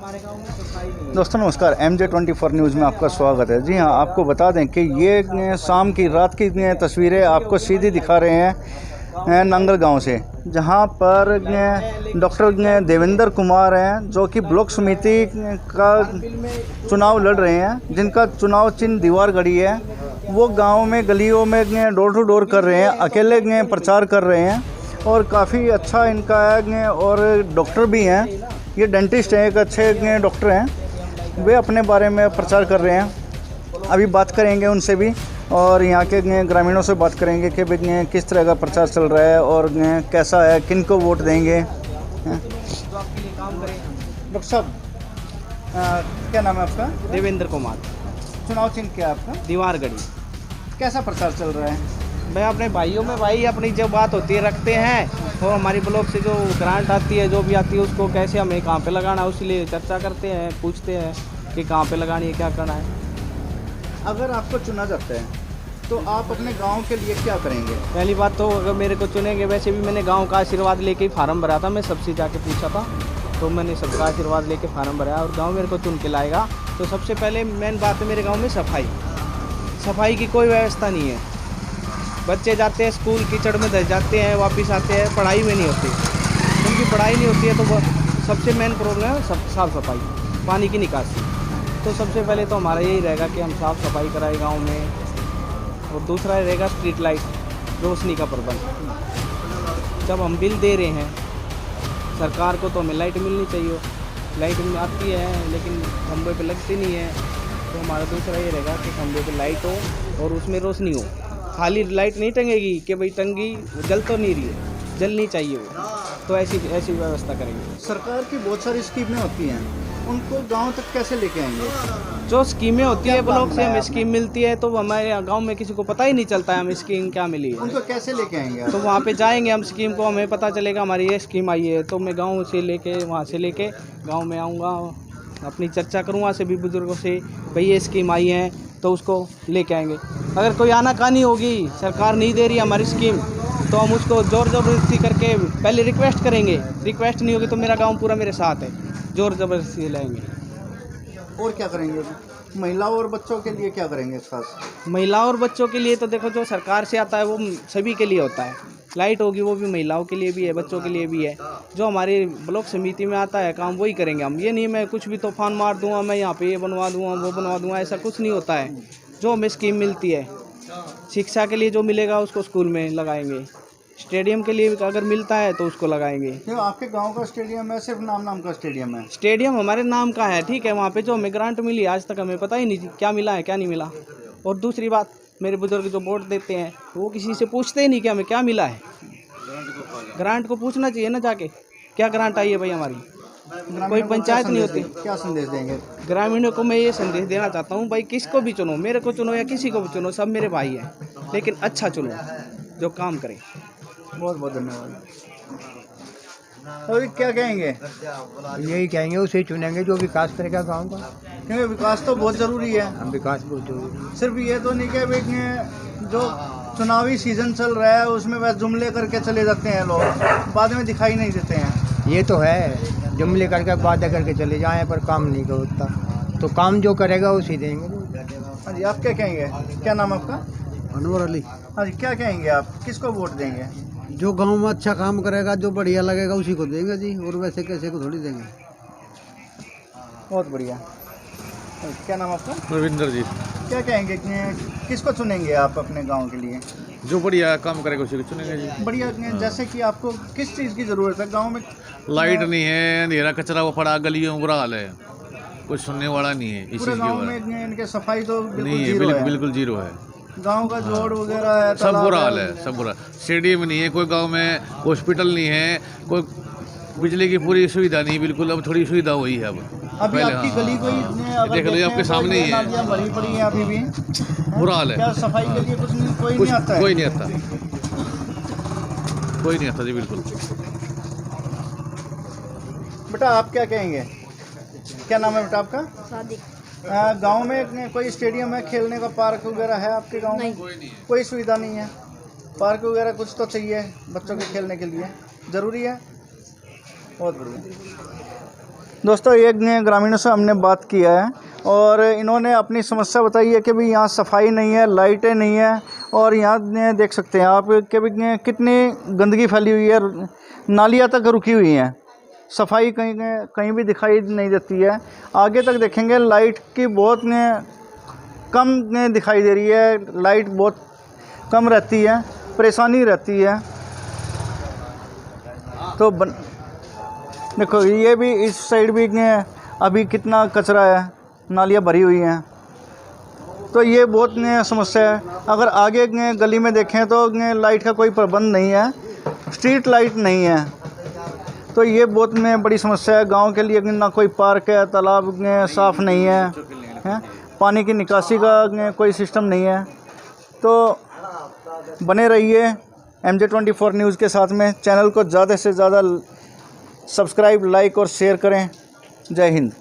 दोस्तों नमस्कार, MJ24 news में आपका स्वागत है। जी हाँ, आपको बता दें कि ये शाम की रात की तस्वीरें आपको सीधी दिखा रहे हैं नंगल गांव से, जहां पर डॉक्टर देवेंद्र कुमार हैं जो कि ब्लॉक समिति का चुनाव लड़ रहे हैं, जिनका चुनाव चिन्ह दीवार गढ़ी है। वो गांव में गलियों में डोर टू डोर कर रहे हैं, अकेले प्रचार कर रहे हैं और काफ़ी अच्छा इनका है। और डॉक्टर भी हैं, ये डेंटिस्ट हैं, एक अच्छे डॉक्टर हैं। वे अपने बारे में प्रचार कर रहे हैं। अभी बात करेंगे उनसे भी और यहाँ के ग्रामीणों से बात करेंगे कि किस तरह का प्रचार चल रहा है और कैसा है, किन को वोट देंगे। डॉक्टर साहब, क्या नाम है आपका? देवेंद्र कुमार। चुनाव चिन्ह क्या है आपका? दीवार गढ़ी। कैसा प्रचार चल रहा है? मैं अपने भाइयों में भाई अपनी जो बात होती है रखते हैं और हमारी ब्लॉक से जो ग्रांट आती है, जो भी आती है, उसको कैसे हमें कहाँ पे लगाना है उसलिए चर्चा करते हैं, पूछते हैं कि कहाँ पे लगानी है, क्या करना है। अगर आपको चुना जाता है तो आप अपने गांव के लिए क्या करेंगे? पहली बात तो अगर मेरे को चुनेंगे, वैसे भी मैंने गांव का आशीर्वाद लेके ही फार्म भरा था। मैं सबसे जाके पूछा था तो मैंने सबका आशीर्वाद लेके फार्म भरा और गाँव मेरे को चुन के लाएगा। तो सबसे पहले मेन बात है मेरे गाँव में सफाई की कोई व्यवस्था नहीं है। बच्चे जाते हैं स्कूल, कीचड़ में धस जाते हैं, वापस आते हैं, पढ़ाई में नहीं होती। उनकी पढ़ाई नहीं होती है तो सबसे मेन प्रॉब्लम है साफ़ सफाई, पानी की निकासी। तो सबसे पहले तो हमारा यही रहेगा कि हम साफ़ सफाई कराएं गांव में। और दूसरा रहेगा स्ट्रीट लाइट, रोशनी का प्रबंध। जब हम बिल दे रहे हैं सरकार को तो हमें लाइट मिलनी चाहिए। लाइट आती है लेकिन खंभे पे लगती नहीं है। तो हमारा दूसरा ये रहेगा कि खंभे पे लाइट हो और उसमें रोशनी हो। खाली लाइट नहीं टंगेगी कि भाई टंगी जल तो नहीं रही है, जलनी चाहिए वो। तो ऐसी व्यवस्था करेंगे। सरकार की बहुत सारी स्कीमें होती हैं, उनको गांव तक कैसे लेके आएंगे? जो स्कीमें होती है ब्लॉक से हमें स्कीम मिलती है तो हमारे गांव में किसी को पता ही नहीं चलता है हमें स्कीम क्या मिली है। उनको कैसे लेके आएंगे? तो वहाँ पे जाएंगे हम, स्कीम को हमें पता चलेगा हमारी ये स्कीम आई है तो मैं गाँव से लेके वहाँ से लेके गाँव में आऊँगा, अपनी चर्चा करूँगा सभी बुजुर्गों से, भाई ये स्कीम आई है तो उसको लेके आएंगे। अगर कोई आनाकानी होगी, सरकार नहीं दे रही हमारी स्कीम, तो हम उसको ज़ोर ज़बरदस्ती करके पहले रिक्वेस्ट करेंगे। रिक्वेस्ट नहीं होगी तो मेरा गांव पूरा मेरे साथ है, ज़ोर ज़बरदस्ती लाएंगे। और क्या करेंगे? महिलाओं और बच्चों के लिए क्या करेंगे खास? महिलाओं और बच्चों के लिए तो देखो जो सरकार से आता है वो सभी के लिए होता है। लाइट होगी वो भी महिलाओं के लिए भी है, बच्चों के लिए भी है। जो हमारे ब्लॉक समिति में आता है काम वही करेंगे हम। ये नहीं मैं कुछ भी तूफान मार दूंगा, मैं यहाँ पे ये बनवा दूंगा, वो बनवा दूंगा, ऐसा कुछ नहीं होता है। जो हमें स्कीम मिलती है, शिक्षा के लिए जो मिलेगा उसको स्कूल में लगाएंगे। स्टेडियम के लिए अगर मिलता है तो उसको लगाएंगे। तो आपके गांव का स्टेडियम है, सिर्फ नाम का स्टेडियम है? स्टेडियम हमारे नाम का है, ठीक है। वहाँ पे जो हमें ग्रांट मिली आज तक हमें पता ही नहीं क्या मिला है क्या नहीं मिला। और दूसरी बात, मेरे बुजुर्ग जो वोट देते हैं वो किसी से पूछते ही नहीं कि हमें क्या मिला है। ग्रांट को पूछना चाहिए ना जाके, क्या ग्रांट आई है भाई हमारी। कोई पंचायत नहीं होती। क्या संदेश देंगे ग्रामीणों को मैं ये संदेश देना चाहता हूँ, भाई किसको भी चुनो, मेरे को चुनो या किसी को भी चुनो, सब मेरे भाई हैं, लेकिन अच्छा चुनो जो काम करे। बहुत बहुत धन्यवाद। अभी क्या कहेंगे? यही कहेंगे उसे ही चुनेंगे जो विकास करेगा गांव का। क्योंकि विकास तो बहुत ज़रूरी है। हम विकास बहुत जरूरी है। सिर्फ ये तो नहीं कि जो चुनावी सीजन चल रहा है उसमें बस जुमले करके चले जाते हैं लोग, बाद में दिखाई नहीं देते हैं। ये तो है, जुमले करके वादा करके चले जाएं पर काम नहीं होता। तो काम जो करेगा उसी देंगे। हाँ जी, आप क्या कहेंगे? क्या नाम आपका? अनवर अली। हाँ जी, क्या कहेंगे आप, किसको वोट देंगे? जो गांव में अच्छा काम करेगा, जो बढ़िया लगेगा उसी को देंगे जी, और वैसे कैसे को थोड़ी देंगे। बहुत बढ़िया। क्या नाम आपका? रविंदर जी। क्या कहेंगे, किसको चुनेंगे आप अपने गांव के लिए? जो बढ़िया काम करेगा उसी को चुनेंगे जी। बढ़िया। जैसे कि आपको किस चीज़ की ज़रूरत है गांव में? लाइट नहीं है, अंधेरा कचरा वो पड़ा, गलियों में बुरा हाल है, कोई सुनने वाला नहीं है इस पूरे चीज़ के गांव बारे में। में इनके सफाई तो बिल्कुल नहीं है, जीरो है। बिल्कुल जीरो है। गांव का जोड़ वगैरह है, सब तालाब बुरा हाल है, सब बुरा। स्टेडियम नहीं है कोई गांव में, हॉस्पिटल नहीं है, कोई बिजली की पूरी सुविधा नहीं बिल्कुल। अब थोड़ी सुविधा हुई है। अब अभी आपकी गली कोई देख लो आपके सामने ही है, नालियां भरी पड़ी हैं अभी भी। बुरा हाल है। क्या सफाई के लिए कुछ नहीं, कोई नहीं आता है? कोई नहीं आता, कोई नहीं आता जी बिल्कुल। बेटा आप क्या कहेंगे? क्या नाम है बेटा आपका? सादिक। गांव में कोई स्टेडियम है, खेलने का पार्क वगैरह है आपके गांव में? कोई सुविधा नहीं है। पार्क वगैरह कुछ तो चाहिए बच्चों के खेलने के लिए, ज़रूरी है। बहुत बढ़िया। दोस्तों एक ग्रामीणों से हमने बात किया है और इन्होंने अपनी समस्या बताई है कि भाई यहाँ सफाई नहीं है, लाइटें नहीं है और यहाँ देख सकते हैं आप कि भाई कितनी गंदगी फैली हुई है, नालियाँ तक रुकी हुई हैं, सफाई कहीं भी दिखाई नहीं देती है। आगे तक देखेंगे लाइट की बहुत कम दिखाई दे रही है, लाइट बहुत कम रहती है, परेशानी रहती है। तो देखो ये भी इस साइड भी अभी कितना कचरा है, नालियाँ भरी हुई हैं, तो ये बहुत समस्या है। अगर आगे गली में देखें तो लाइट का कोई प्रबंध नहीं है, स्ट्रीट लाइट नहीं है, तो ये बहुत बड़ी समस्या है गांव के लिए। ना कोई पार्क है, तालाब साफ़ नहीं है, पानी की निकासी का कोई सिस्टम नहीं है। तो बने रहिए MJ24 न्यूज़ के साथ में। चैनल को ज़्यादा से ज़्यादा सब्सक्राइब, लाइक और शेयर करें। जय हिंद।